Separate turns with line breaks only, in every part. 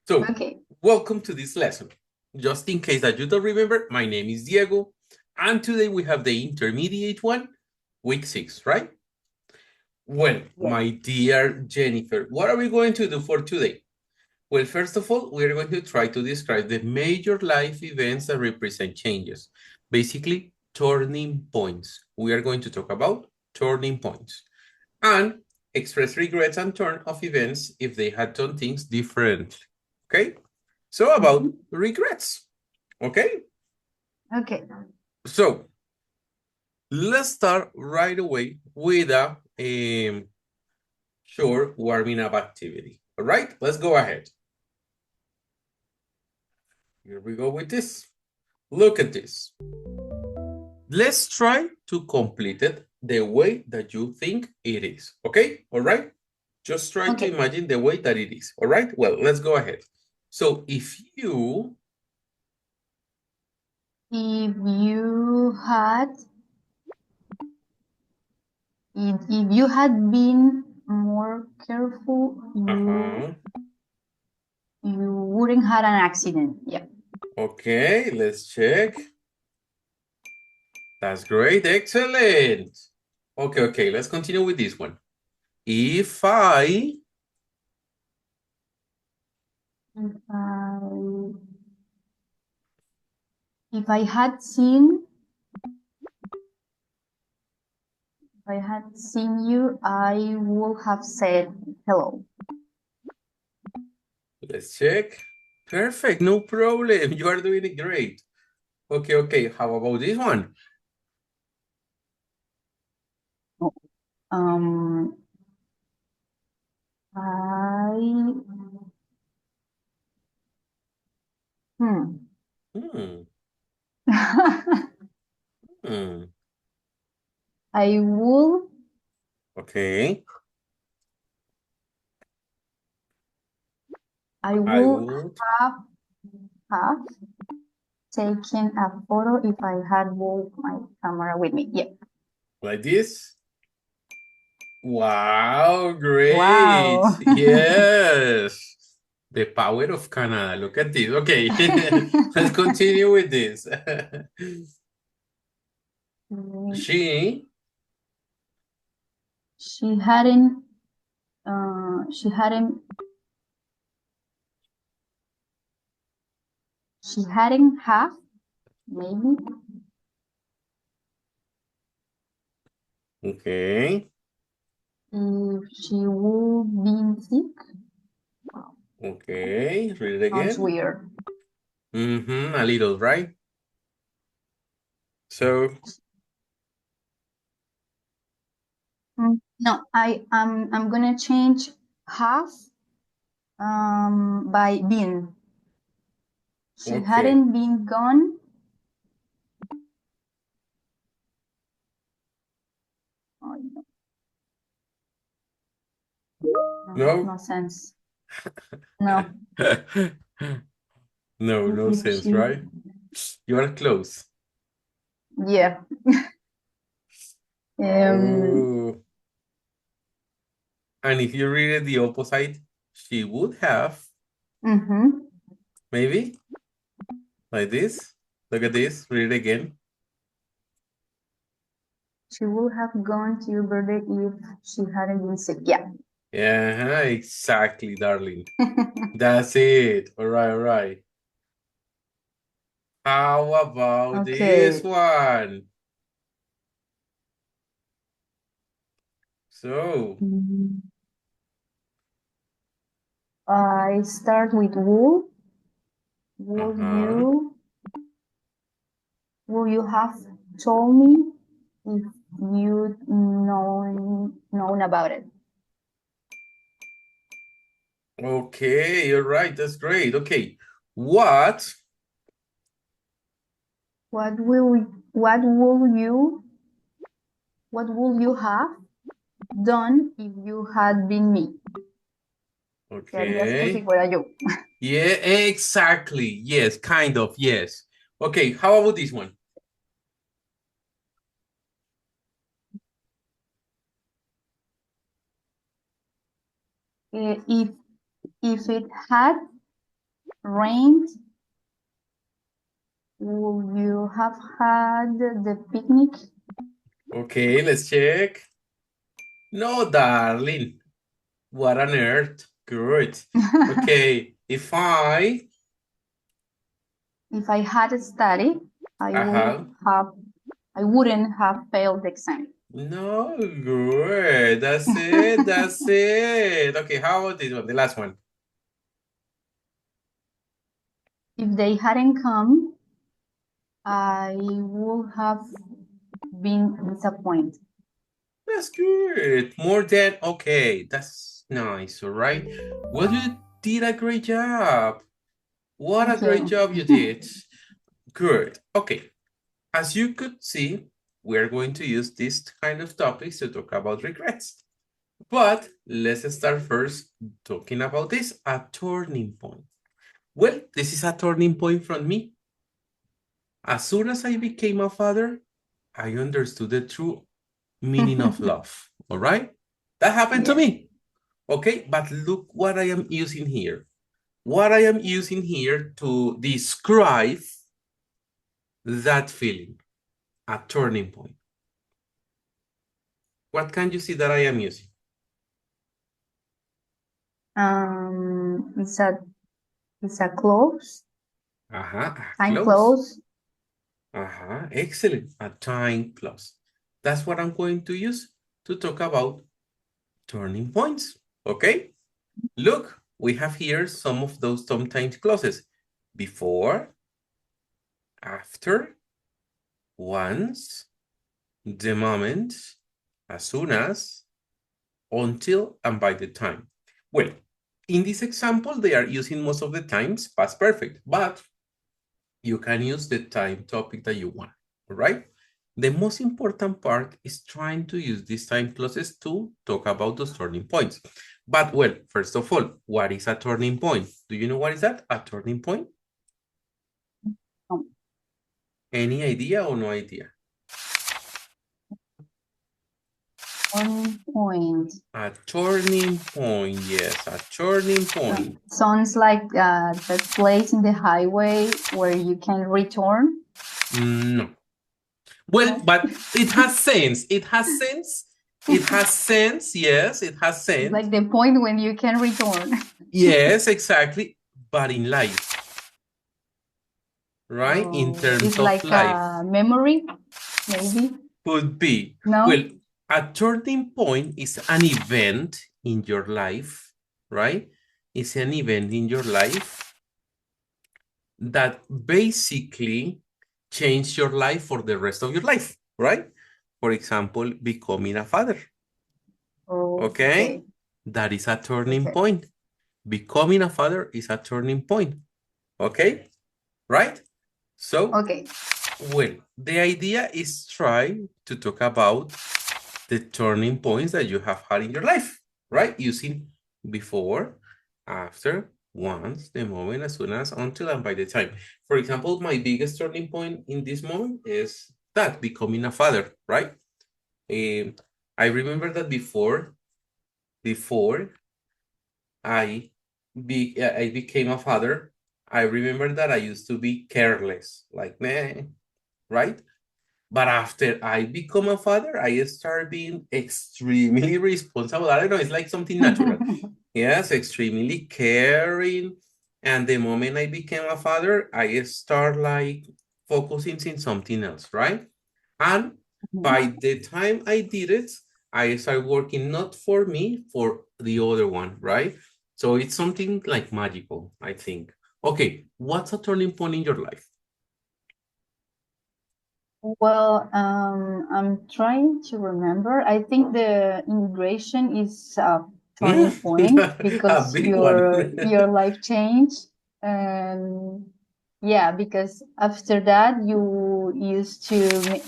So,
Okay.
welcome to this lesson. Just in case that you don't remember, my name is Diego, and today we have the intermediate one, week 6, right? Well,
Yes.
my dear Jennifer, what are we going to do for today? Well, first of all, we're going to try to describe the major life events that represent changes. Basically, turning points. We are going to talk about turning points and express regrets and turn of events if they had done things differently. Okay? So about
Mhm.
regrets. Okay?
Okay.
So let's start right away with a short warming up activity. All right? Let's go ahead. Here we go with this. Look at this. Let's try to complete it the way that you think it is. Okay? All right? Just try to
Okay.
imagine the way that it is. All right? Well, let's go ahead. So
If you had if you had been more careful,
uh-huh.
you wouldn't had an accident. Yeah.
Okay, let's check. That's great. Excellent. Okay, let's continue with this one. If I
If I if I had seen if I had seen you, I would have said hello.
let's check. Perfect, no problem. You are doing it great. Okay. How about this one?
Oh, Um, I hmm.
Hmm. Hmm.
I would
Okay.
I
I
would
would.
have taken a photo if I had both my camera with me. Yeah.
Like this. Wow, great.
Wow.
Yes. The power of Canada. Look at this. Okay. Let's continue with this. She
she hadn't she hadn't have maybe
Okay.
if she would been sick. Wow,
Okay. Read it
sounds
again.
weird.
Mm-hmm. A little, right? So,
No, I'm gonna change half by been. She
okay.
hadn't been gone. Oh, no,
No?
no sense. No.
No, no
If
sense,
she
right? You are close.
Yeah. Um,
Oh. And if you read it the opposite, she would have,
mhm.
maybe, like this. Look at this. Read it again.
She would have gone to your birthday if she hadn't been sick. Yeah.
Yeah, exactly, darling. That's it. All right. How about this
Okay.
one? So,
Mm, I start with would. Would
uh-huh.
you would you have told me if you'd known about it?
Okay, you're right. That's great. Okay. What?
What will what will you what would you have done if you had been me? ¿Qué harías tú si
Okay.
fuera yo?
Yeah, exactly. Yes, kind of. Yes. Okay, how about this one?
If it had rained? Would you have had the picnic?
Okay, let's check. No, darling. What on earth? Good. Okay, if I
had studied, I wouldn't have failed the exam.
No, good. That's it. That's it. Okay, how about this one? The last one.
If they hadn't come, I would have been disappointed.
That's good. More than okay. That's nice. All right. Well, you did a great job. What a
Thank
great
you.
job you did. Good. Okay. As you could see, we're going to use this kind of topics to talk about regrets. But let's start first talking about this, a turning point. Well, this is a turning point from me. As soon as I became a father, I understood the true meaning of love. All right? That happened to
Yes.
me. Okay, but look what I am using here. What I am using here to describe that feeling, a turning point. What can you see that I am using?
It's a close. Time
Close.
close.
Excellent. A time close. That's what I'm going to use to talk about turning points. Okay? Look, we have here some of those sometimes clauses. Before, after, once, the moment, as soon as, until, and by the time. Well, in this example, they are using most of the times past perfect, but you can use the time topic that you want, all right? The most important part is trying to use these time clauses to talk about those turning points. But well, first of all, what is a turning point? Do you know what is that? A turning point?
Um,
Any idea or no idea?
Turning point.
A turning point, yes, a turning point.
Sounds like that place in the highway where you can return.
No. Well,
No?
but it has sense. It has sense. It has sense, yes, it has sense.
Like the point when you can return.
Yes, exactly. But in life, right? In terms
It's
of
like
life,
a memory, maybe.
could be.
No?
Well, a turning point is an event in your life, right? It's an event in your life that basically changed your life for the rest of your life, right? For example, becoming a father. Okay?
Okay.
That is a turning
Okay.
point. Becoming a father is a turning point. Okay? Right? So,
Okay.
well, the idea is try to talk about the turning points that you have had in your life, right? Using before, after, once, the moment, as soon as, until, and by the time. For example, my biggest turning point in this moment is that becoming a father, right? I remember that before I became a father, I remember that I used to be careless, like, meh, right? But after I become a father, I start being extremely responsible. I don't know, it's like something natural. Yes, extremely caring. And the moment I became a father, I start like focusing in something else, right? And by the time I did it, I started working not for me, for the other one, right? So it's something like magical, I think. Okay, what's a turning point in your life?
Well, I'm trying to remember. I think the immigration is a turning point
A
because
big one.
your life changed, and yeah, because after that you used to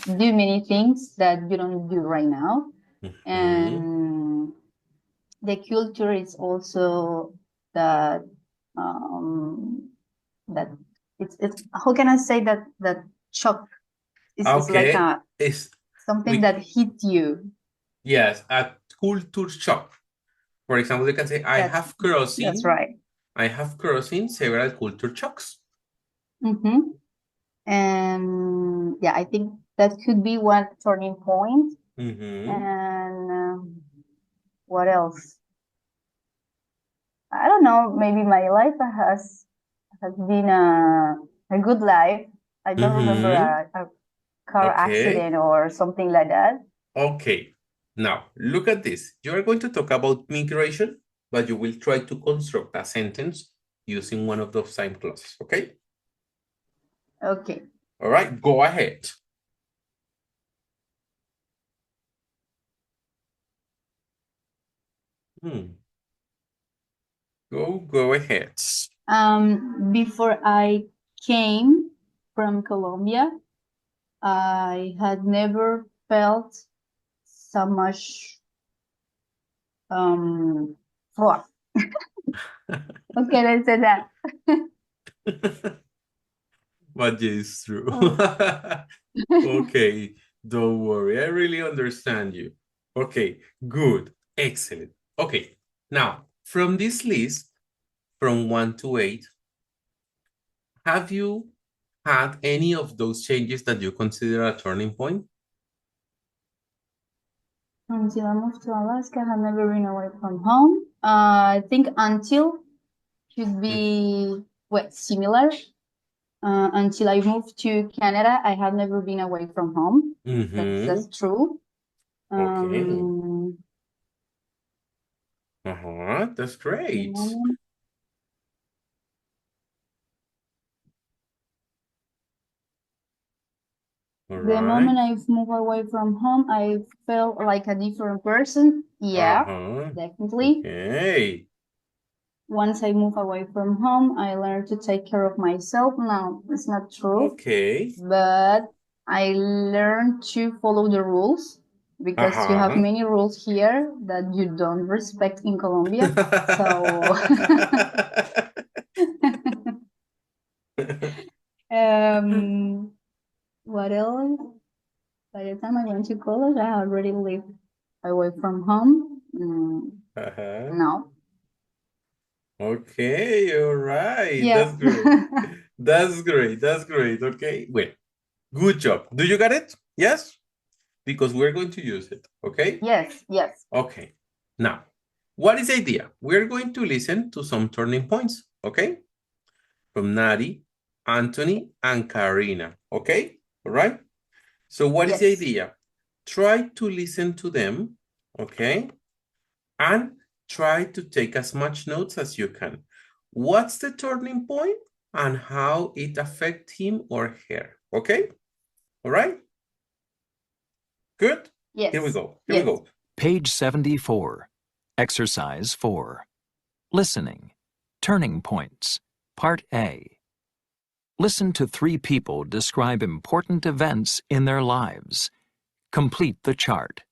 do many things that you don't do right now,
Mhm.
and the culture is also that um, that it's how can I say that shock is like
Okay,
a
it's
something
we
that hit you.
yes, a culture shock. For example, you can say I
That's
have
that's
crossing
right.
I have crossing several culture shocks.
Mm-hmm. And yeah, I think that could be one turning point.
Mm-hmm.
And what else? I don't know. Maybe my life has been a good life. I don't remember
Mm-hmm.
a car
Okay.
accident or something like that.
Okay. Now, look at this. You are going to talk about migration, but you will try to construct a sentence using one of those same clauses, okay?
Okay.
All right, go ahead. Go ahead.
Before I came from Colombia, I had never felt so much froid. Okay, let's say that.
But yeah, it's true.
Oh.
Okay, don't worry. I really understand you. Okay, good. Excellent. Okay, now from this list, from 1 to 8, have you had any of those changes that you consider a turning point?
Until I moved to Alaska, I have never been away from home. I think until should be well, similar. Until I moved to Canada, I have never been away from home.
Mm-hmm.
That's true.
Okay.
Um,
That's
the
great.
moment,
All
the
right.
moment I've moved away from home, I felt like a different person. Yeah,
Uh-huh.
definitely.
Okay.
Once I move away from home, I learned to take care of myself. Now, it's not true,
Okay.
but I learned to follow the rules because you have
Uh-huh.
many rules here that you don't respect in Colombia. So, um, what else? By the time I went to college, I already lived away from home.
Uh-huh.
No.
Okay, all right.
Yeah.
That's great. That's great. That's great. Okay. Well, good job. Do you get it? Yes? Because we're going to use it. Okay?
Yes, yes.
Okay. Now, what is the idea? We're going to listen to some turning points. Okay? From Nari, Anthony, and Karina. Okay? All right? So what is the
Yes.
idea? Try to listen to them. Okay? And try to take as much notes as you can. What's the turning point and how it affects him or her? Okay? All right? Good? Here we
Yes.
go. Here we
Yes.
go.
Page 74. Exercise 4. Listening. Turning points. Part A. Listen to 3 people describe important events in their lives. Complete the chart.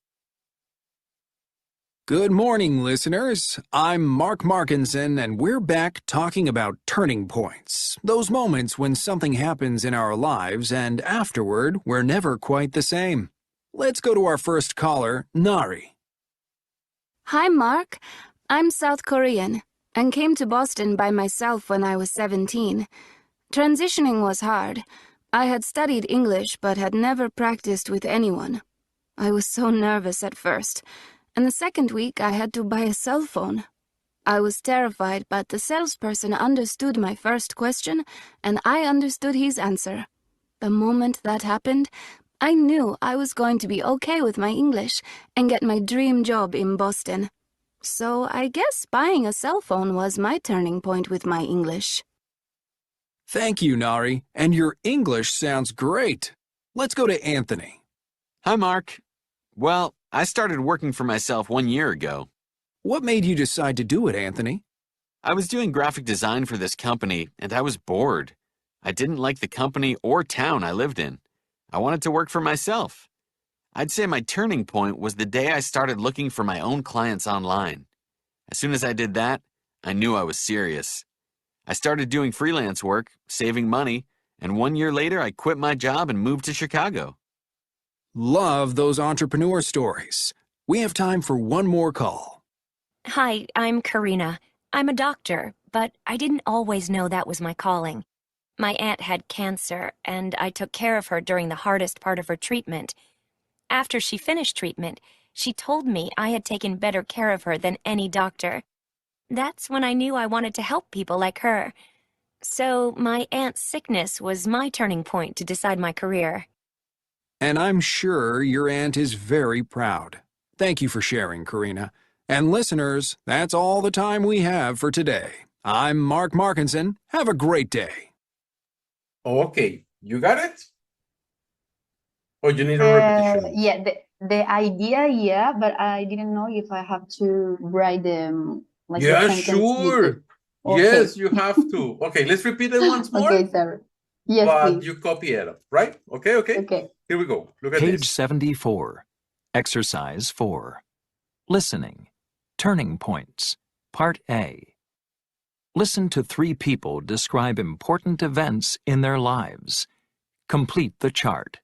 Good morning, listeners. I'm Mark Markinson, and we're back talking about turning points. Those moments when something happens in our lives and afterward we're never quite the same. Let's go to our first caller, Nari.
Hi, Mark. I'm South Korean and came to Boston by myself when I was 17. Transitioning was hard. I had studied English but had never practiced with anyone. I was so nervous at first, and the second week I had to buy a cell phone. I was terrified, but the salesperson understood my first question, and I understood his answer. The moment that happened, I knew I was going to be okay with my English and get my dream job in Boston. So I guess buying a cell phone was my turning point with my English.
Thank you, Nari, and your English sounds great. Let's go to Anthony.
Hi, Mark. Well, I started working for myself 1 year ago.
What made you decide to do it, Anthony?
I was doing graphic design for this company, and I was bored. I didn't like the company or town I lived in. I wanted to work for myself. I'd say my turning point was the day I started looking for my own clients online. As soon as I did that, I knew I was serious. I started doing freelance work, saving money, and 1 year later I quit my job and moved to Chicago.
Love those entrepreneur stories. We have time for one more call.
Hi, I'm Karina. I'm a doctor, but I didn't always know that was my calling. My aunt had cancer, and I took care of her during the hardest part of her treatment. After she finished treatment, she told me I had taken better care of her than any doctor. That's when I knew I wanted to help people like her. So my aunt's sickness was my turning point to decide my career.
And I'm sure your aunt is very proud. Thank you for sharing, Karina. And listeners, that's all the time we have for today. I'm Mark Markinson. Have a great day.
Okay, you got it? Or you need a repetition?
Yeah, the idea, yeah, but I didn't know if I have to write them like the
Yeah,
sentence with it.
sure.
Okay.
Yes, you have to. Okay, let's repeat it once more,
Okay, sorry. Yes,
but
please.
you copy it, right? Okay, okay.
Okay.
Here we go. Look at
Page
this.
74. Exercise 4. Listening. Turning points. Part A. Listen to 3 people describe important events in their lives. Complete the chart.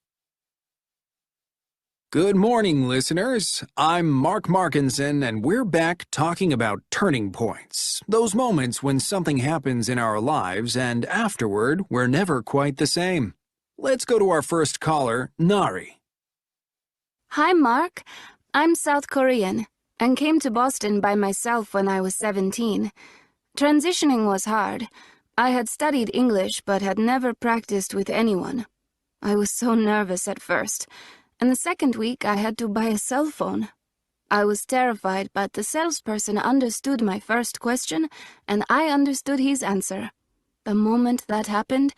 Good morning, listeners. I'm Mark Markinson, and we're back talking about turning points. Those moments when something happens in our lives and afterward, we're never quite the same. Let's go to our first caller, Nari.
Hi, Mark. I'm South Korean and came to Boston by myself when I was 17. Transitioning was hard. I had studied English but had never practiced with anyone. I was so nervous at first, and the second week I had to buy a cell phone. I was terrified, but the salesperson understood my first question, and I understood his answer. The moment that happened,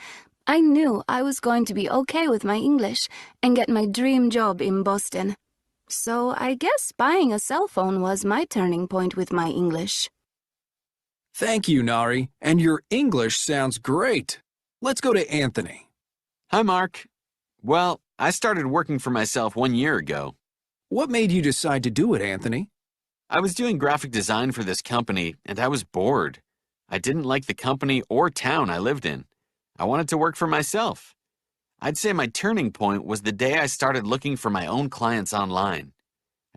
I knew I was going to be okay with my English and get my dream job in Boston. So I guess buying a cell phone was my turning point with my English.
Thank you, Nari, and your English sounds great. Let's go to Anthony.
Hi, Mark. Well, I started working for myself 1 year ago.
What made you decide to do it, Anthony?
I was doing graphic design for this company, and I was bored. I didn't like the company or town I lived in. I wanted to work for myself. I'd say my turning point was the day I started looking for my own clients online.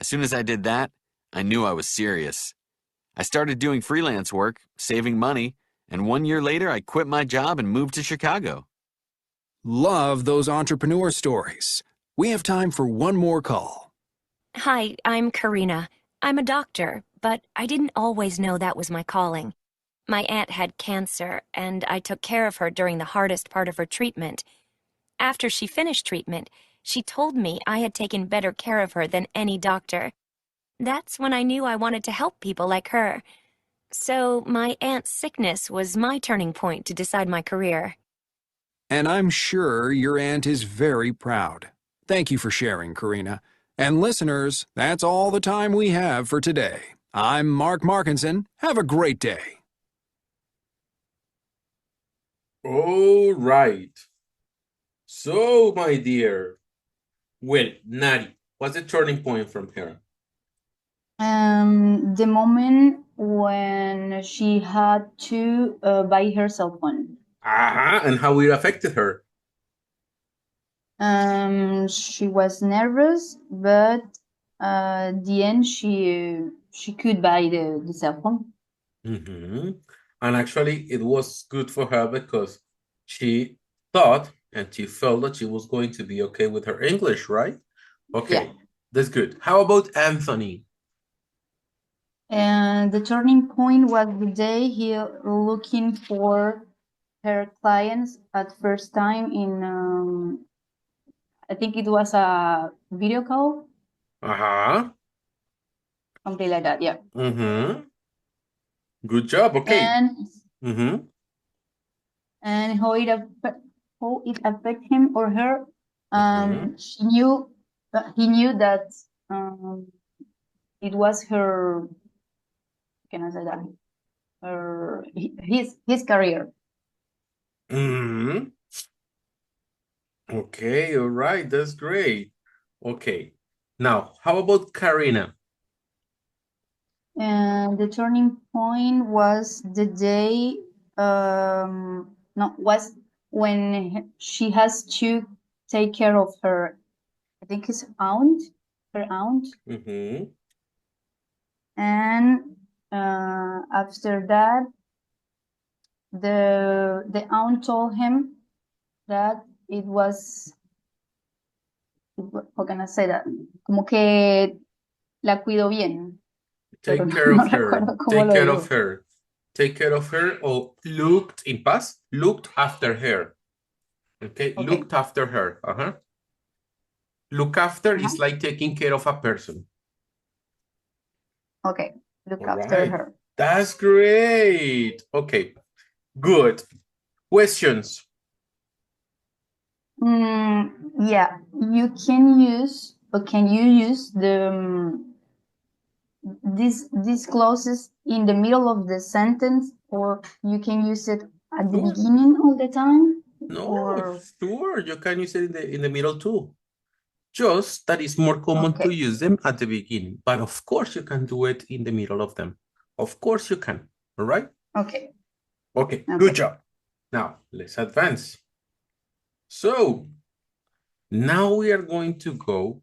As soon as I did that, I knew I was serious. I started doing freelance work, saving money, and 1 year later I quit my job and moved to Chicago.
Love those entrepreneur stories. We have time for one more call.
Hi, I'm Karina. I'm a doctor, but I didn't always know that was my calling. My aunt had cancer, and I took care of her during the hardest part of her treatment. After she finished treatment, she told me I had taken better care of her than any doctor. That's when I knew I wanted to help people like her. So my aunt's sickness was my turning point to decide my career.
And I'm sure your aunt is very proud. Thank you for sharing, Karina. And listeners, that's all the time we have for today. I'm Mark Markinson. Have a great day.
All right. So, my dear, well, Nari, what's the turning point from here?
The moment when she had to buy her cell phone.
And how it affected her?
She was nervous, but the end she could buy the cell phone.
And actually, it was good for her because she thought and she felt that she was going to be okay with her English, right? Okay,
Yeah.
that's good. How about Anthony?
And the turning point was the day he looking for her clients at first time in I think it was a video call,
Uh-huh.
something like that. Yeah.
Mm-hmm. Good job. Okay.
And
Mm-hmm.
and how it affect him or her.
Mm-hmm.
He knew that it was her. Can I say that? His career.
Mm-hmm. Okay, all right. That's great. Okay. Now, how about Karina?
And the turning point was the day. No, was when she has to take care of her. I think his aunt, her aunt,
Mm-hmm.
and after that the aunt told him that it was, how can I say that? Como que la cuidó bien. Pero
Take care
no
of her.
recuerdo cómo
Take
lo
care
digo.
of her. Take care of her or looked in past, looked after her. Okay,
Okay.
looked after her. Look after is
Uh-huh.
like taking care of a person.
Okay, look
All
after
right.
her.
That's great. Okay, good. Questions?
Yeah, you can use, or can you use the these clauses in the middle of the sentence, or you can use it at the
Sure.
beginning all the time?
No,
Or
sure. You can use it in the middle too. Just that it's more common to
okay,
use them at the beginning. But of course you can do it in the middle of them. Of course you can. All right?
okay,
Okay, good
okay.
job. Now let's advance. So now we are going to go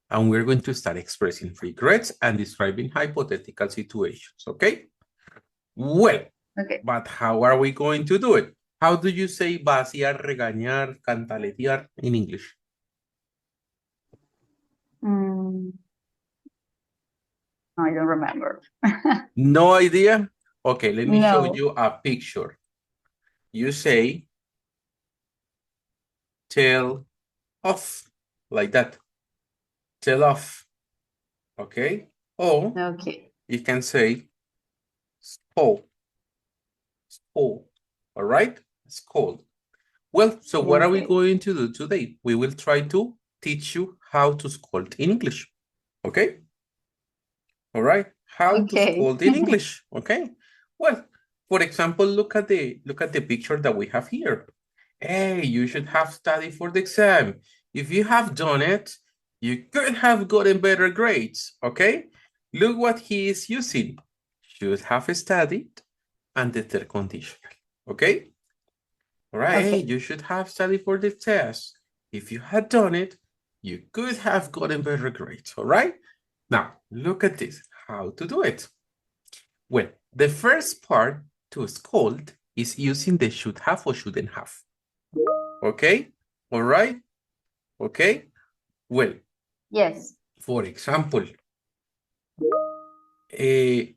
and we're going to start expressing regrets and describing hypothetical situations, okay? Well,
Okay.
but how are we going to do it? How do you say vaciar, regañar, cantaletear in English?
I don't remember.
No idea? Okay, let me show
No.
you a picture. You say, tell off, like that. Tell off, okay? Or
Okay.
you can say, scold, scold, all right? Scold. Well, so what are we
Okay.
going to do today? We will try to teach you how to scold in English, okay? All right, how to
Okay.
scold in English, okay? Well, for example, look at the picture that we have here. Hey, you should have studied for the exam. If you have done it, you could have gotten better grades, okay? Look what he is using. Should have studied and the third conditional, okay? All right, hey,
Okay.
you should have studied for the test. If you had done it, you could have gotten better grades, all right? Now, look at this, how to do it. Well, the first part to scold is using the should have or shouldn't have. Okay, all right, okay. Well,
Yes.
for example, I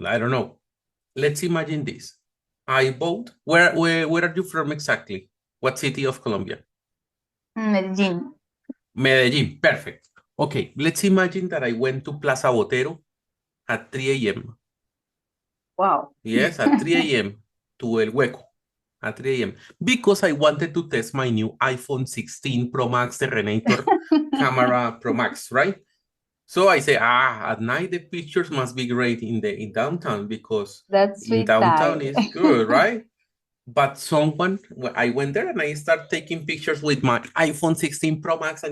don't know. Let's imagine this. I bought, where are you from exactly? What city of Colombia?
Medellin.
Medellin, perfect. Okay, let's imagine that I went to Plaza Botero at 3 a.m.
Wow.
Yes, at 3 a.m. to El Hueco at 3 a.m. because I wanted to test my new iPhone 16 Pro Max Terrenator camera Pro Max, right? So I say, at night the pictures must be great in downtown because
That
in
sweet
downtown
side.
is good, right? But I went there and I start taking pictures with my iPhone 16 Pro Max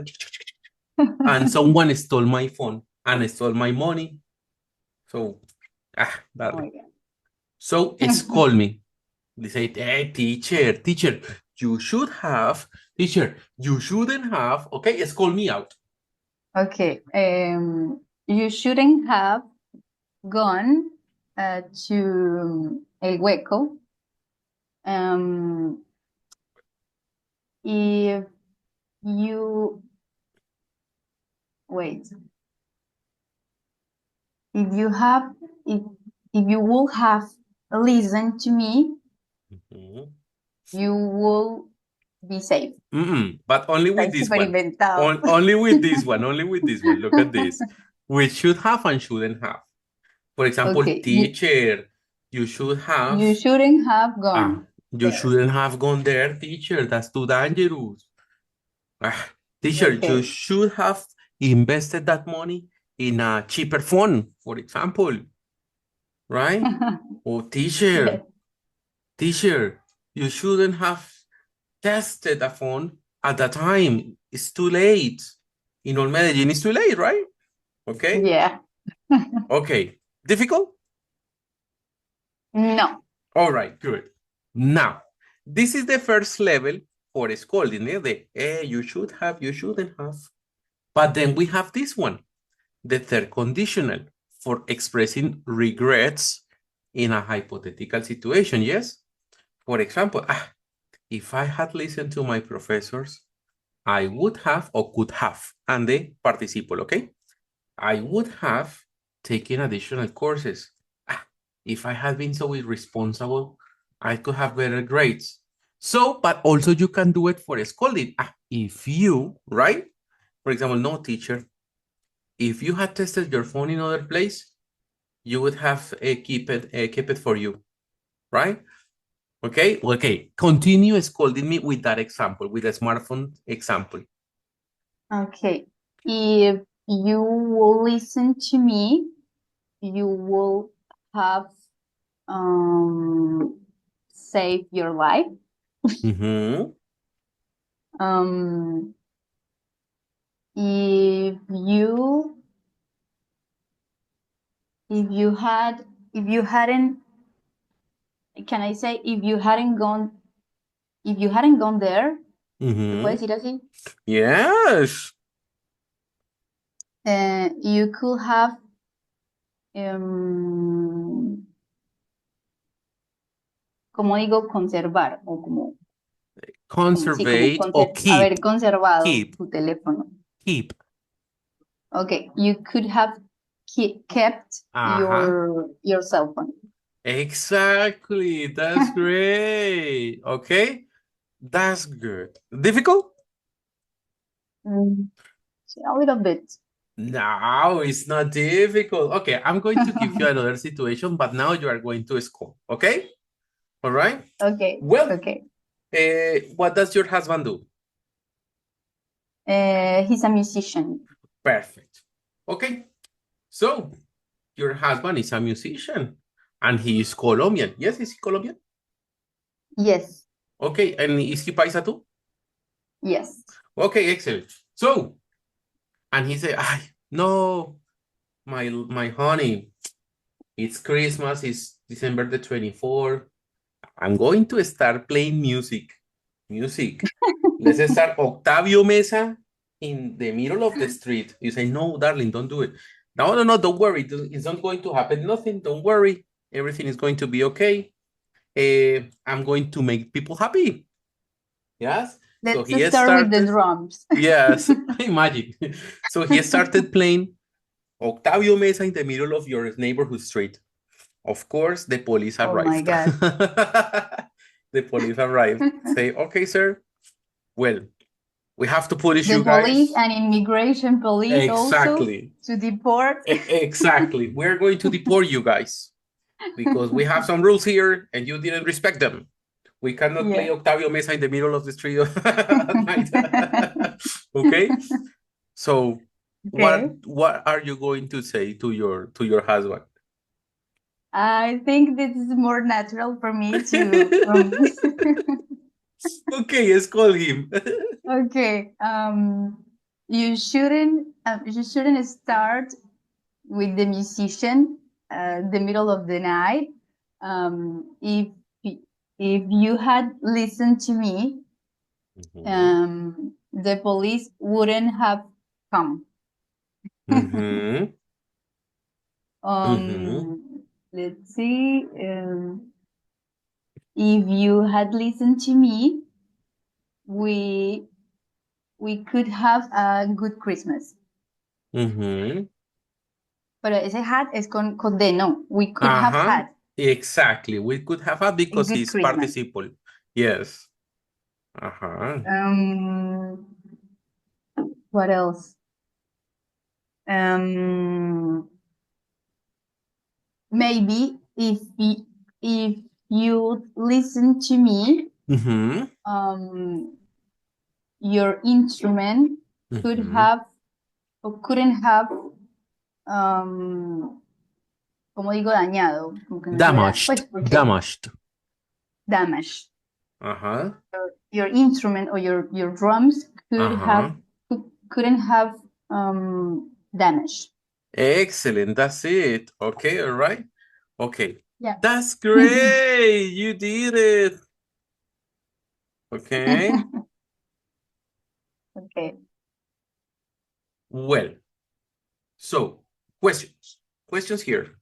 and someone stole my phone and stole my money. So,
Oh
darling.
my God.
So it's call me. They say, hey, teacher, you should have, teacher, you shouldn't have. Okay, it's call me out.
Okay. You shouldn't have gone to El Hueco. If you wait, if you have, if you will have listened to me,
Mhm.
you will be safe.
But only with
Está
this
súper
one.
inventado.
Only with this one. Only with this one. Look at this. We should have and shouldn't have. For example,
Okay.
teacher, you should have.
You shouldn't have gone
You
there.
shouldn't have gone there, teacher. That's too dangerous. Teacher, you
Okay.
should have invested that money in a cheaper phone, for example. Right? Oh,
Yes.
teacher, you shouldn't have tested a phone at the time. It's too late. In all Medellin, it's too late, right? Okay.
Yeah.
Okay. Difficult?
No.
All right, good. Now, this is the first level for scolding. You should have, you shouldn't have. But then we have this one, the third conditional for expressing regrets in a hypothetical situation, yes? For example, if I had listened to my professors, I would have or could have, and the participle, okay? I would have taken additional courses. If I had been so irresponsible, I could have better grades. So, but also you can do it for scolding. If you, right? For example, no teacher, if you had tested your phone in other place, you would have keep it for you, right? Okay, okay. Continue scolding me with that example, with a smartphone example.
Okay. If you will listen to me, you will have saved your life.
Mm-hmm.
If you hadn't, can I say, if you hadn't gone there, ¿se puede
Mm-hmm.
decir así?
Yes.
You could have como digo, conservar o como
Conservate or
haber
keep.
conservado
Keep.
tu teléfono.
Keep.
Okay, you could have kept your cell phone.
Exactly. That's great. Okay. That's good. Difficult?
A little bit.
No, it's not difficult. Okay, I'm going to give you another situation, but now you are going to school. Okay? All right?
Okay.
Well,
okay.
What does your husband do?
He's a musician.
Perfect. Okay. So, your husband is a musician and he is Colombian. Yes, is he Colombian?
Yes.
Okay, and is he paisa too?
Yes.
Okay, excellent. So, and he said, no, my honey, it's Christmas, it's December the 24th. I'm going to start playing music. Let's start Octavio Mesa in the middle of the street. You say, no, darling, don't do it. No, don't worry. It's not going to happen. Nothing. Don't worry. Everything is going to be okay. I'm going to make people happy. Yes.
Let's start with the drums.
Yes, imagine. So he started playing Octavio Mesa in the middle of your neighborhood street. Of course, the police arrived.
Oh my God.
The police arrived. Say, okay, sir. Well, we have to punish
the
you guys.
Police and immigration police
exactly.
Also to deport.
Exactly. We're going to deport you guys because we have some rules here and you didn't respect them. We cannot play Octavio Mesa in the middle of the street at night. Okay. So what are you going to say to your husband?
I think this is more natural for me to
Okay, let's call him.
Okay. You shouldn't start with the musician the middle of the night. If you had listened to me, the police wouldn't have come. Let's see. If you had listened to me, we could have a good Christmas. Pero ese had es con D, no. We could have had.
Exactly. We could have had because it's participle. Yes.
What else? Maybe if you listen to me, your instrument could have or couldn't have como digo dañado, como que no
Damaged.
Damaged. Your instrument or your drums couldn't have damage.
Excellent. That's it. Okay, all right. Okay.
Yeah.
That's great. You did it. Okay.
Okay.
Well, so questions here.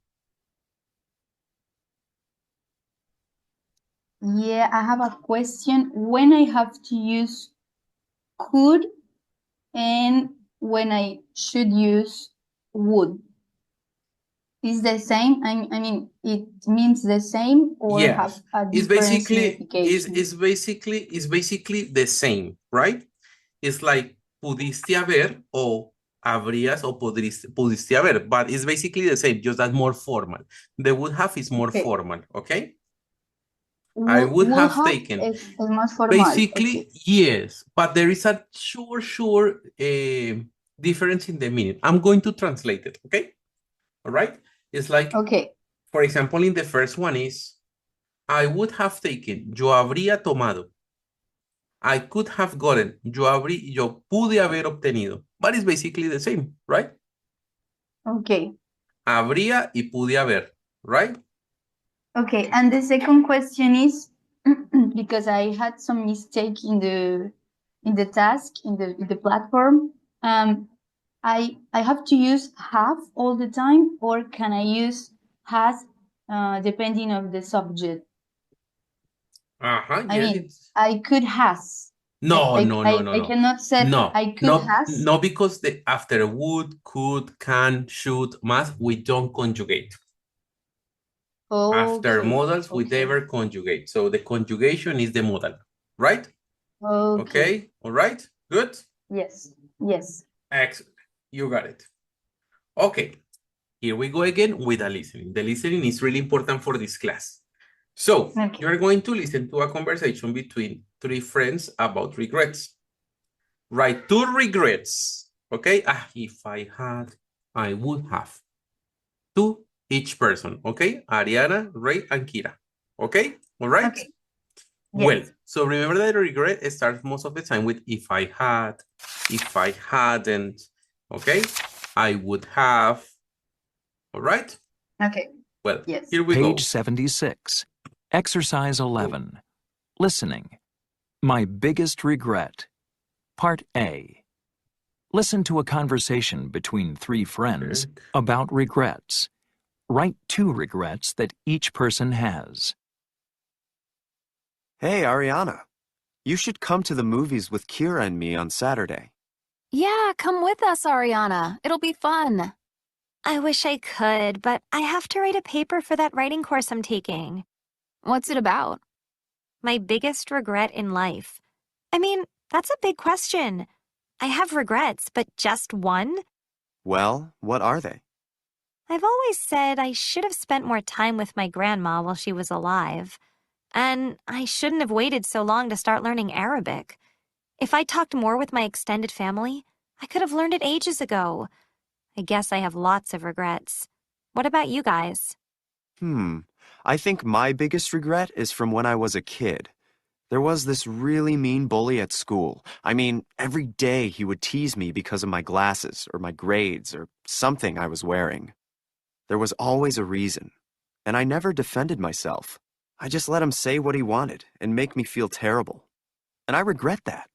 Yeah, I have a question. When I have to use could and when I should use would. Is the same? I mean, it means the same or have
Yes,
a
it's
different
basically is
signification?
is basically is basically the same, right? It's like pudiste haber o habrías o pudiste haber, but it's basically the same, just that more formal. The would have is more
Okay.
formal, okay? I would
Will
have
have
taken.
es más formal. Okay.
Basically, yes, but there is a sure difference in the meaning. I'm going to translate it, okay? All right? It's like,
Okay.
for example, in the first one is, I would have taken, yo habría tomado. I could have gotten, yo pude haber obtenido. But it's basically the same, right?
Okay.
Habría y pude haber, right?
Okay. And the second question is because I had some mistake in the task in the platform. I have to use have all the time, or can I use has depending of the subject?
Uh-huh,
I
yes,
mean,
it's...
I could has.
No, no, no, no,
I
no.
cannot say
No,
I could
no,
has.
no, because the after would, could, can, should, must, we don't conjugate. After
Okay.
modals, we
Okay.
never conjugate. So the conjugation is the modal, right?
Okay.
Okay, all right, good.
Yes. Yes.
Excellent, you got it. Okay, here we go again with the listening. The listening is really important for this class. So
Okay.
you're going to listen to a conversation between three friends about regrets. Write two regrets, okay? If I had, I would have. Two each person, okay? Ariana, Ray, and Kira, okay? All right?
Okay.
Well,
Yes.
so remember that regret starts most of the time with if I had, if I hadn't, okay? I would have, all right?
Okay.
Well,
Yes.
here we
Page
go.
76. Exercise 11. Listening. My biggest regret. Part A. Listen to a conversation between three friends
Okay.
about regrets. Write two regrets that each person has.
Hey, Ariana. You should come to the movies with Kira and me on Saturday.
Yeah, come with us, Ariana. It'll be fun.
I wish I could, but I have to write a paper for that writing course I'm taking.
What's it about?
My biggest regret in life. I mean, that's a big question. I have regrets, but just one?
Well, what are they?
I've always said I should have spent more time with my grandma while she was alive. And I shouldn't have waited so long to start learning Arabic. If I talked more with my extended family, I could have learned it ages ago. I guess I have lots of regrets. What about you guys?
I think my biggest regret is from when I was a kid. There was this really mean bully at school. I mean, every day he would tease me because of my glasses or my grades or something I was wearing. There was always a reason, and I never defended myself. I just let him say what he wanted and make me feel terrible. And I regret that.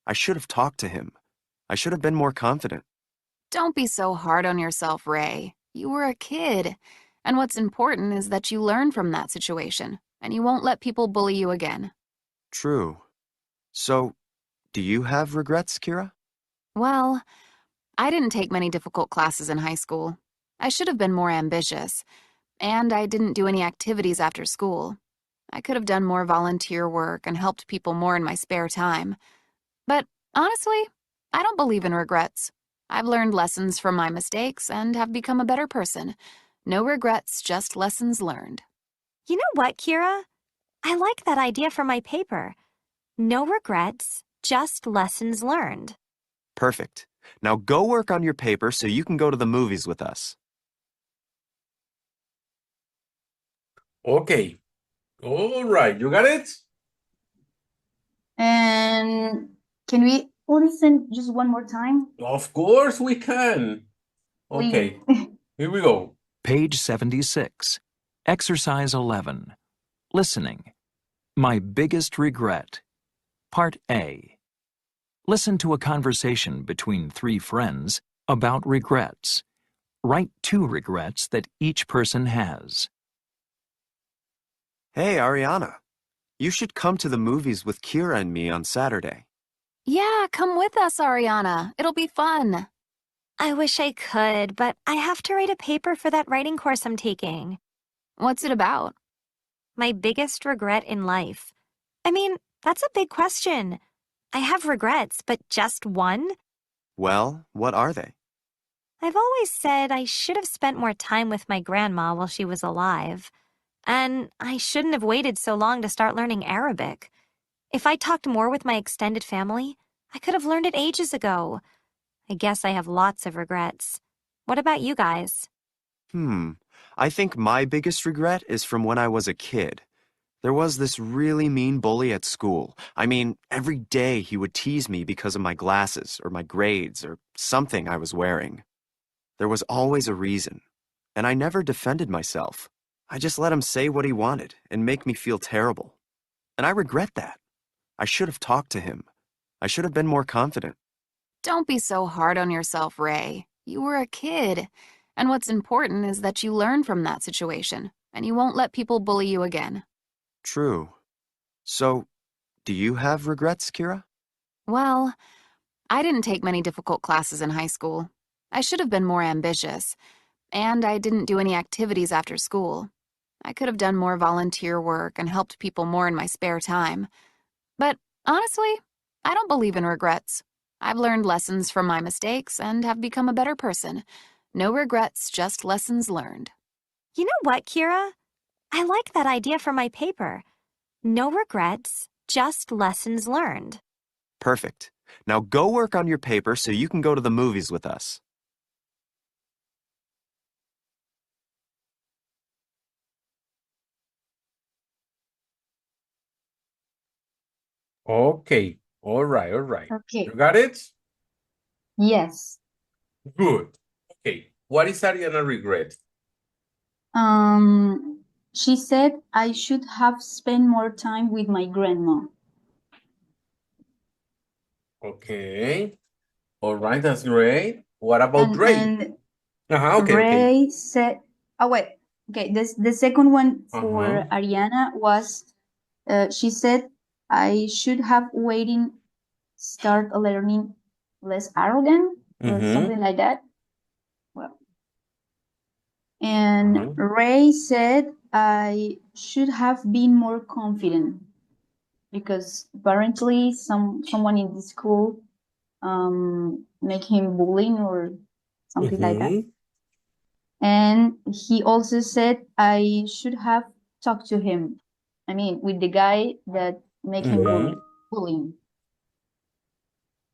I should have talked to him. I should have been more confident.
Don't be so hard on yourself, Ray. You were a kid. And what's important is that you learn from that situation, and you won't let people bully you again.
True. So, do you have regrets, Kira?
Well, I didn't take many difficult classes in high school. I should have been more ambitious. And I didn't do any activities after school. I could have done more volunteer work and helped people more in my spare time. But honestly, I don't believe in regrets. I've learned lessons from my mistakes and have become a better person. No regrets, just lessons learned.
You know what, Kira? I like that idea for my paper. No regrets, just lessons learned.
Perfect. Now go work on your paper so you can go to the movies with us.
Okay. All right, you got it?
And can we listen just one more time?
Of course we can. Okay, here we go.
Page 76. Exercise 11. Listening. My biggest regret. Part A. Listen to a conversation between three friends about regrets. Write two regrets that each person has.
Hey, Ariana. You should come to the movies with Kira and me on Saturday.
Yeah, come with us, Ariana. It'll be fun.
I wish I could, but I have to write a paper for that writing course I'm taking.
What's it about?
My biggest regret in life. I mean, that's a big question. I have regrets, but just one?
Well, what are they?
I've always said I should have spent more time with my grandma while she was alive. And I shouldn't have waited so long to start learning Arabic. If I talked more with my extended family, I could have learned it ages ago. I guess I have lots of regrets. What about you guys?
I think my biggest regret is from when I was a kid. There was this really mean bully at school. I mean, every day he would tease me because of my glasses or my grades or something I was wearing. There was always a reason, and I never defended myself. I just let him say what he wanted and make me feel terrible. And I regret that. I should have talked to him. I should have been more confident.
Don't be so hard on yourself, Ray. You were a kid. And what's important is that you learn from that situation, and you won't let people bully you again.
True. So, do you have regrets, Kira?
Well, I didn't take many difficult classes in high school. I should have been more ambitious. And I didn't do any activities after school. I could have done more volunteer work and helped people more in my spare time. But honestly, I don't believe in regrets. I've learned lessons from my mistakes and have become a better person. No regrets, just lessons learned.
You know what, Kira? I like that idea for my paper. No regrets, just lessons learned.
Perfect. Now go work on your paper so you can go to the movies with us.
Okay. All right. All right.
Okay.
You got it?
Yes.
Good. Okay. What is Ariana regret?
She said I should have spent more time with my grandma.
Okay. All right. That's great. What about Ray?
And
Okay.
Ray said, oh wait, okay. The second one for
Uh-huh.
Ariana was, she said I should have waited, start learning less arrogant or something like that. Well, and Ray said I should have been more confident because apparently someone in the school make him bullying or something like that. And he also said I should have talked to him. I mean, with the guy that make him bullying.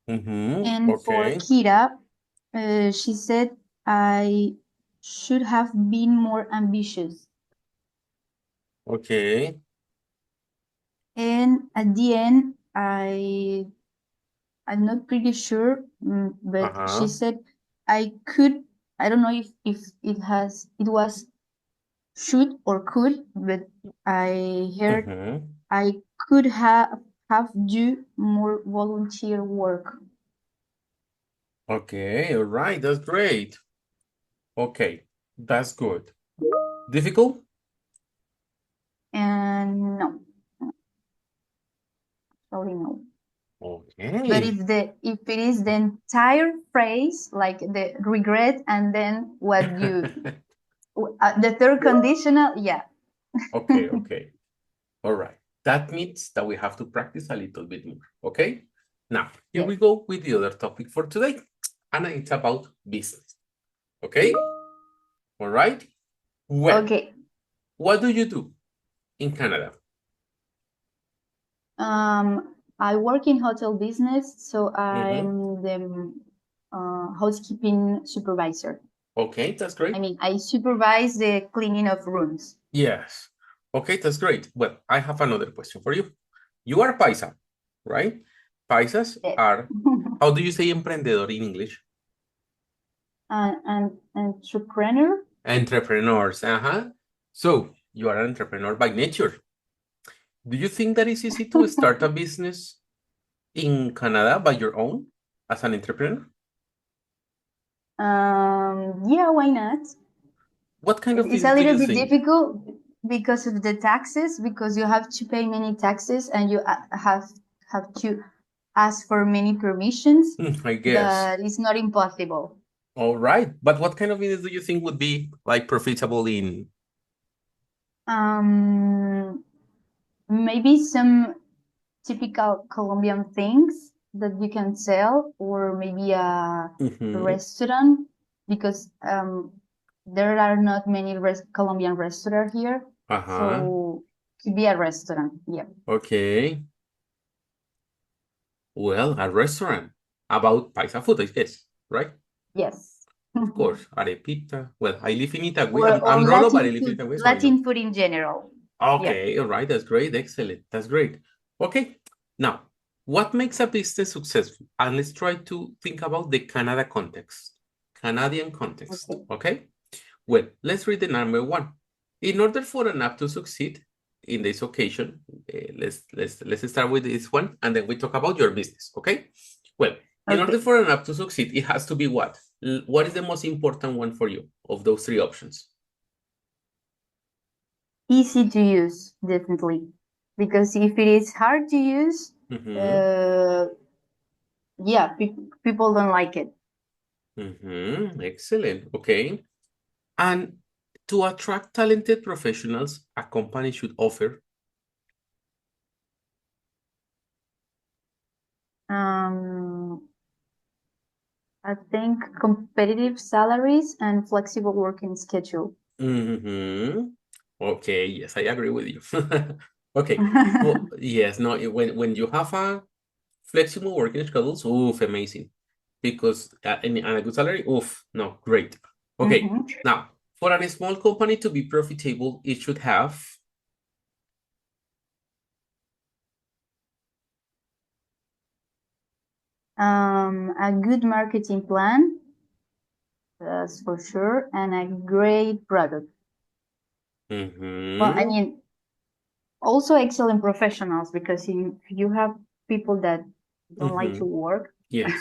And for
Okay.
Kira, she said I should have been more ambitious.
Okay.
And at the end, I'm not pretty sure, but she said I could. I don't know if it was should or could, but I heard I could have do more volunteer work.
Okay. All right. That's great. Okay. That's good. Difficult?
And no, sorry, no.
Okay.
But if it is the entire phrase, like the regret, and then what you the third conditional, yeah.
Okay. Okay. All right. That means that we have to practice a little bit more. Okay. Now, here we go with the other topic for today. And it's about business. Okay. All right. Well,
Okay.
What do you do in Canada?
I work in hotel business, so I'm the housekeeping supervisor.
Okay, that's great.
I mean, I supervise the cleaning of rooms.
Yes. Okay, that's great. Well, I have another question for you. You are paisa, right? Paisas are, how do you say emprendedor in English?
An entrepreneur.
Entrepreneurs, So, you are an entrepreneur by nature. Do you think that it's easy to start a business in Canada by your own as an entrepreneur?
Yeah, why not?
What kind of
It's
things
a
do
little
you
bit
think?
difficult. because of the taxes, because you have to pay many taxes and you have to ask for many permissions,
I guess.
but it's not impossible.
All right. But what kind of business do you think would be like profitable in?
Maybe some typical Colombian things that you can sell, or maybe a restaurant, because there are not many Colombian restaurants here. So could be a restaurant. Yeah.
Okay. Well, a restaurant about paisa food, I guess, right?
Yes.
Of course, arepita. Well, I live in Itagüí.
Or
I'm Rolo, but I
Latin
live in
food,
Itagüí, so I know.
Latin food in general.
Okay, all right, that's great, excellent, that's great. Okay, now, what makes a business successful? And let's try to think about the Canada context, Canadian context, okay? Well, let's read the number one. In order for an app to succeed in this occasion, let's start with this one, and then we talk about your business, okay? Well, in order for an app to succeed, it has to be what? What is the most important one for you of those three options?
Easy to use, definitely. Because if it is hard to use, yeah, people don't like it.
Excellent. Okay. And to attract talented professionals, a company should offer.
I think competitive salaries and flexible working schedule.
Okay, yes, I agree with you. Okay. Well, yes, no, when you have a flexible working schedules, oof, amazing. Because and a good salary, oof, no, great. Okay, now for a small company to be profitable, it should have
a good marketing plan, that's for sure, and a great product. Well, I mean, also excellent professionals, because you have people that don't like to work.
Yes.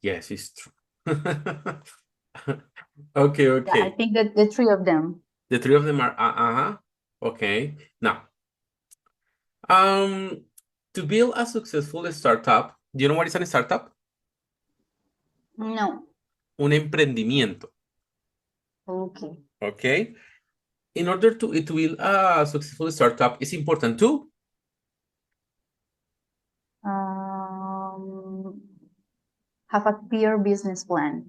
Yes, it's true. Okay, okay.
Yeah, I think that the three of them.
The three of them are okay. Now, to build a successful startup, do you know what is a startup?
No.
Un emprendimiento.
Okay.
Okay. In order to build a successful startup, it's important to
have a clear business plan.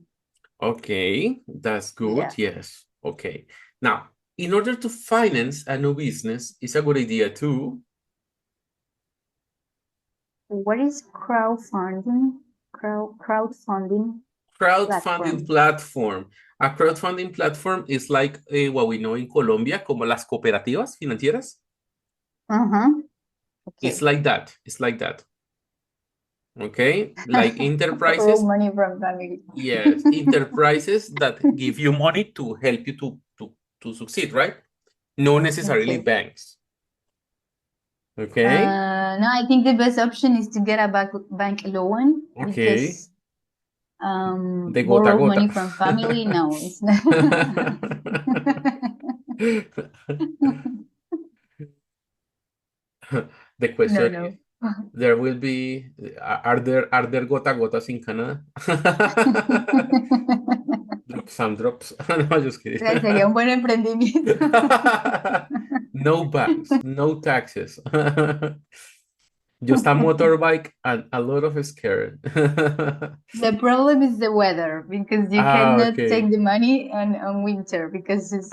Okay, that's good. Yes. Okay. Now, in order to finance a new business, it's a good idea to.
What is crowdfunding? Crowdfunding
platform. A crowdfunding platform is like what we know in Colombia como las cooperativas financieras.
Okay.
It's like that. It's like that. Okay, like enterprises.
Money from family.
Yes, enterprises that give you money to help you to succeed, right? No necessarily banks. Okay.
No, I think the best option is to get a bank loan.
Okay.
Because
the gota
borrow
gota.
money from family, no, it's not.
The question there will be are there gota gotas in Canada? Some drops. No, just kidding.
Sería un buen emprendimiento.
No banks, no taxes. Just a motorbike and a lot of scared.
The problem is the weather, because you cannot take the money on winter, because it's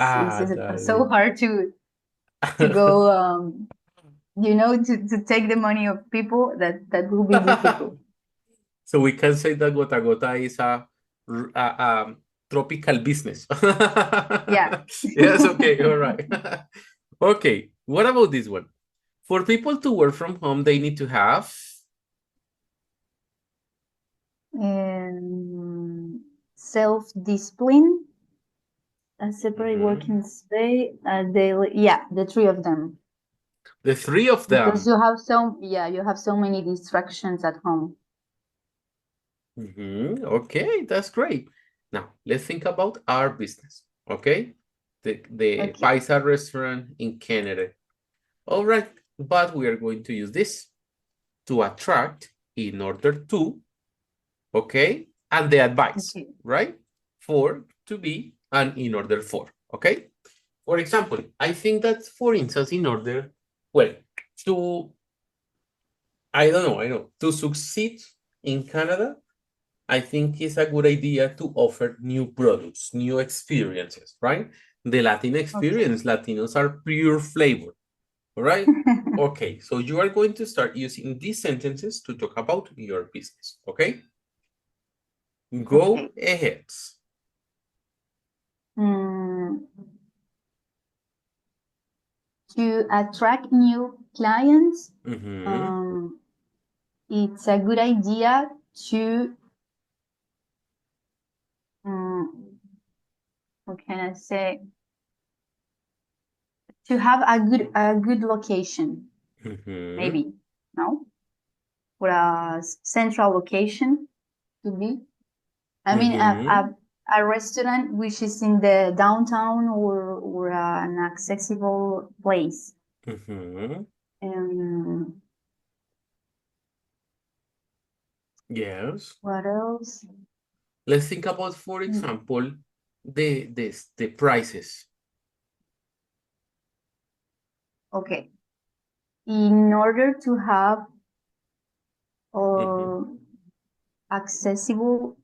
so hard to go to take the money of people, that will be difficult.
So we can say that gota gota is a tropical business.
Yeah.
Yes, okay, all right. Okay, what about this one? For people to work from home, they need to have
self-discipline, a separate working space, daily. Yeah, the three of them.
The three of them.
Because you have so many distractions at home.
Okay, that's great. Now, let's think about our business, okay? the Paisa restaurant in Canada. All right, but we are going to use this to attract in order to, okay? And the advice, right? For, to be, and in order for, okay? For example, I think that, for instance, in order, well, to, I don't know, to succeed in Canada, I think it's a good idea to offer new products, new experiences, right? The Latin experience, Latinos are pure flavor, all right? Okay, so you are going to start using these sentences to talk about your business, okay? Go ahead.
To attract new clients, it's a good idea to, what can I say? To have a good location, maybe, no? For a central location to be. I mean, a restaurant which is in the downtown or an accessible place.
Yes.
What else?
Let's think about, for example, the prices.
Okay. In order to have accessible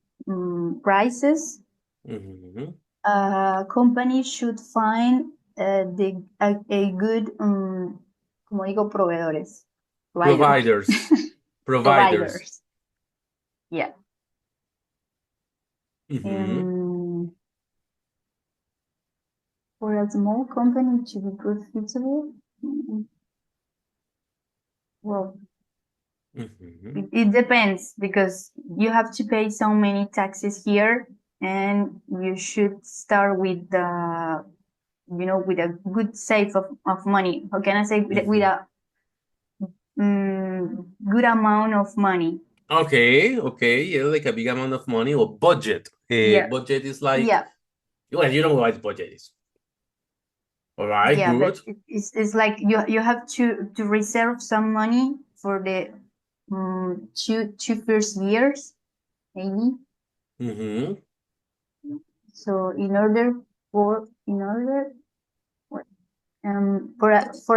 prices, a company should find a good, como digo, proveedores.
Providers.
Yeah. For a small company to be profitable, well, it depends, because you have to pay so many taxes here, and you should start with with a good save of money. How can I say, with a good amount of money?
Okay, yeah, like a big amount of money or budget. Budget is like, well, you know what budget is. All right, good.
But it's like you have to reserve some money for the two first years, maybe. So in order for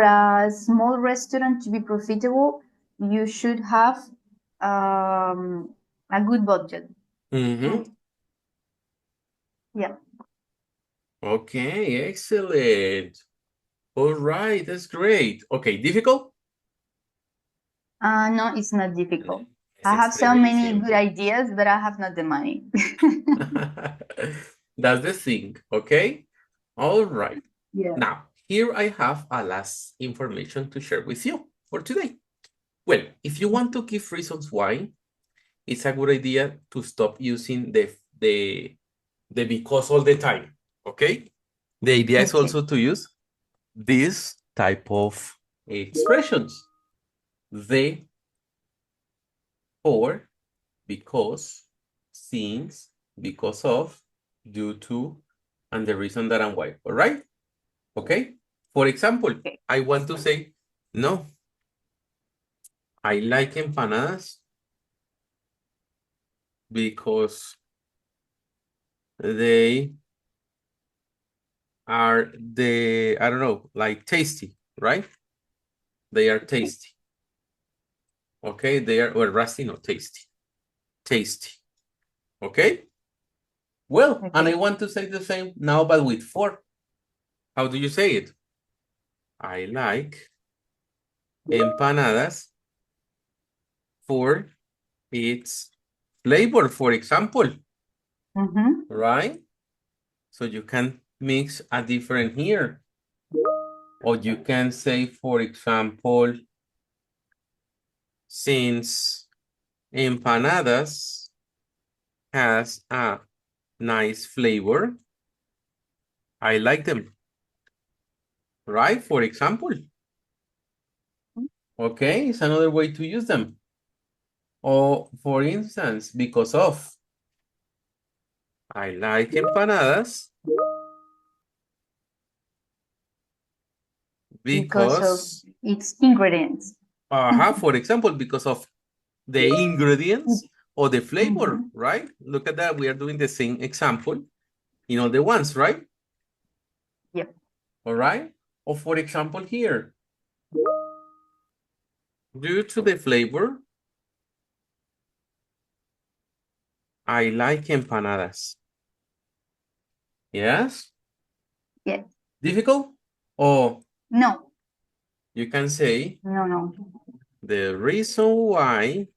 a small restaurant to be profitable, you should have a good budget. Yeah.
Okay, excellent. All right, that's great. Okay, difficult?
No, it's not difficult. I have so many good ideas, but I have not the money.
That's the thing, okay? All right.
Yeah.
Now, here I have a last information to share with you for today. Well, if you want to give reasons why, it's a good idea to stop using the because all the time, okay? The idea is also to use this type of expressions. The, for, because, since, because of, due to, and the reason that and why, all right? Okay? For example, I want to say, no, I like empanadas because they are I don't know, like tasty, right? They are tasty. Okay, they are, well, rusty, no, tasty. Tasty. Okay? Well, and I want to say the same now, but with for. How do you say it? I like empanadas for its flavor, for example. Right? So you can mix a different here. Or you can say, for example, since empanadas has a nice flavor, I like them. Right? For example. Okay, it's another way to use them. Or for instance, because of. I like empanadas
because of
Because,
its ingredients.
for example, because of the ingredients or the flavor,
Mhm.
right? Look at that. We are doing the same example in all the ones, right?
Yep.
All right. Or for example, here, due to the flavor, I like empanadas. Yes?
Yes.
Difficult? Or
No.
you can say
No.
the reason why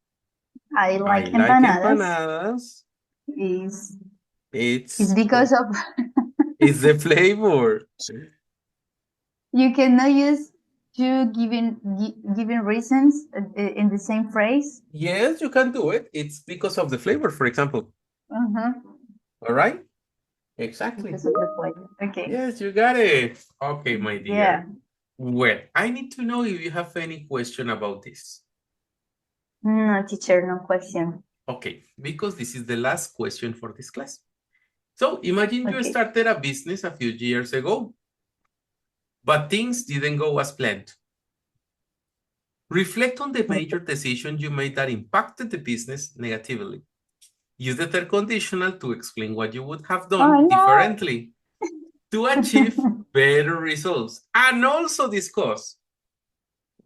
I
I
like
like
empanadas
empanadas
is
it's
because of
it's the flavor.
you cannot use two given reasons in the same phrase.
Yes, you can do it. It's because of the flavor, for example.
Uh-huh.
All right? Exactly.
Because of the flavor. Okay.
Yes, you got it. Okay, my
Yeah.
dear. Well, I need to know if you have any question about this.
No, teacher, no question.
Okay, because this is the last question for this class. So imagine you
Okay.
started a business a few years ago, but things didn't go as planned. Reflect on the major decision you made that impacted the business negatively. Use the third conditional to explain what you would have done
Oh
differently to achieve
no.
better results, and also discuss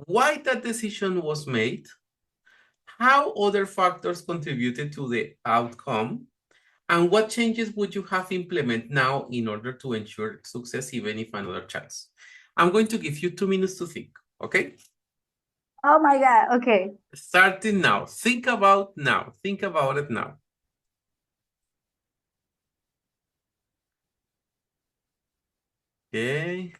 why that decision was made, how other factors contributed to the outcome, and what changes would you have implement now in order to ensure success even if another chance. I'm going to give you 2 minutes to think, okay?
Oh my God. Okay.
Starting now. Think about now. Think about it now. Okay.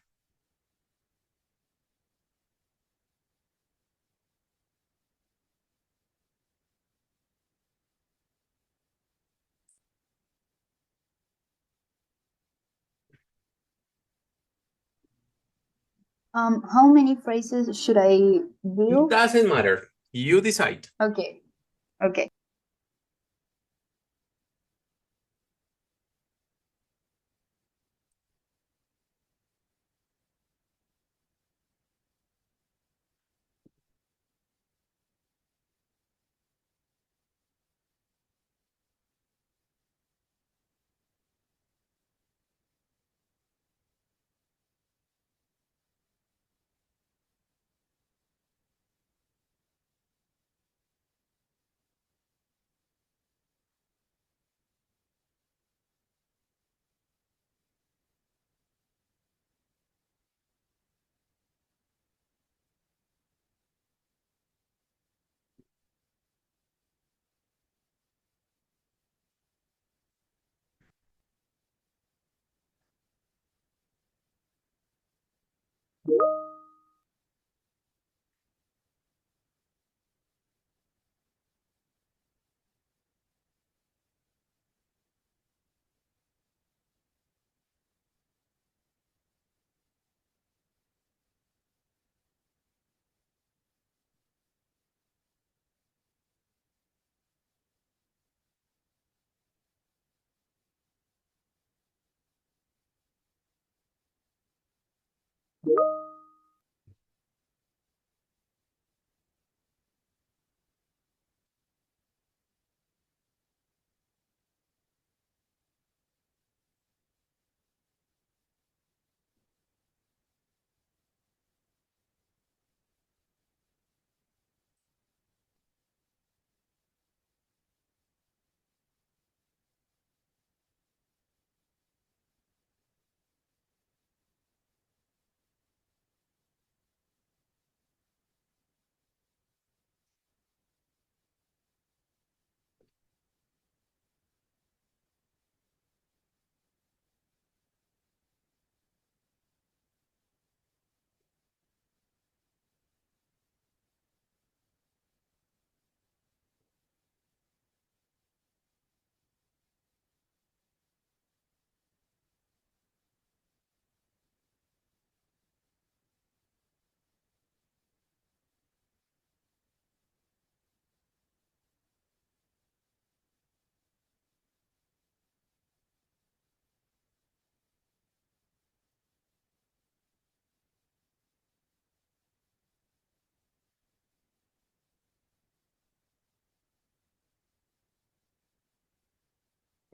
How many phrases should I
It
do?
doesn't matter. You decide.
Okay. Okay.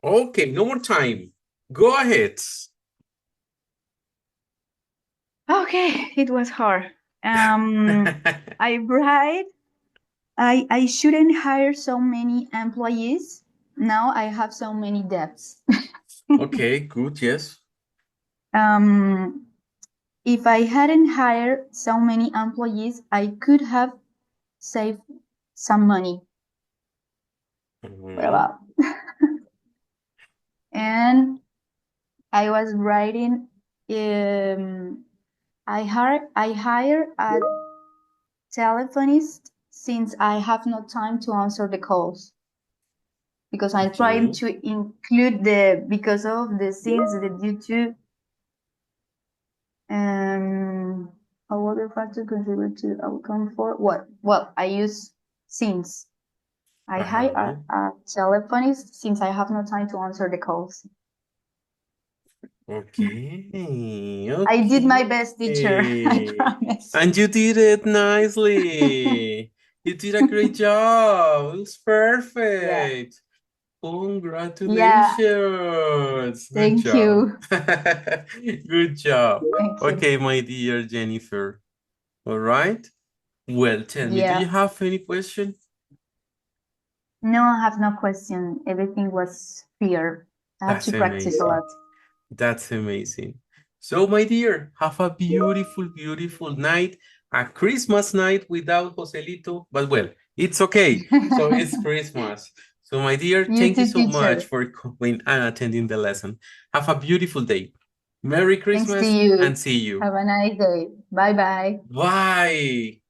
Okay, no more time. Go ahead.
Okay, it was hard. I write, I shouldn't hire so many employees. Now I have so many debts.
Okay, good, yes.
If I hadn't hired so many employees, I could have saved some money. What about? And I was writing, I hire a telephonist since I have no time to answer the calls. Because I'm trying to include the because of the since the due to how other factors contribute to outcome for what? Well, I use since. I hire a telephonist since I have no time to answer the calls.
Okay,
I did my best,
okay.
teacher. I promise.
And you did it nicely. You did a great job. It was perfect. Congratulations. Good
Thank
job.
you.
Good job.
Thank you.
Okay, my dear Jennifer. All right. Well, tell me, do you
Yeah.
have any question?
No, I have no question. Everything was clear. I have
That's
to practice a
amazing.
lot.
That's amazing. So, my dear, have a beautiful, beautiful night, a Christmas night without Joselito, but well, it's okay. So it's Christmas. So, my dear,
You
thank you
too,
so much
teacher.
for coming and attending the lesson. Have a beautiful day. Merry
Thanks to
Christmas
you.
and see you.
Have a nice day. Bye bye.
Bye.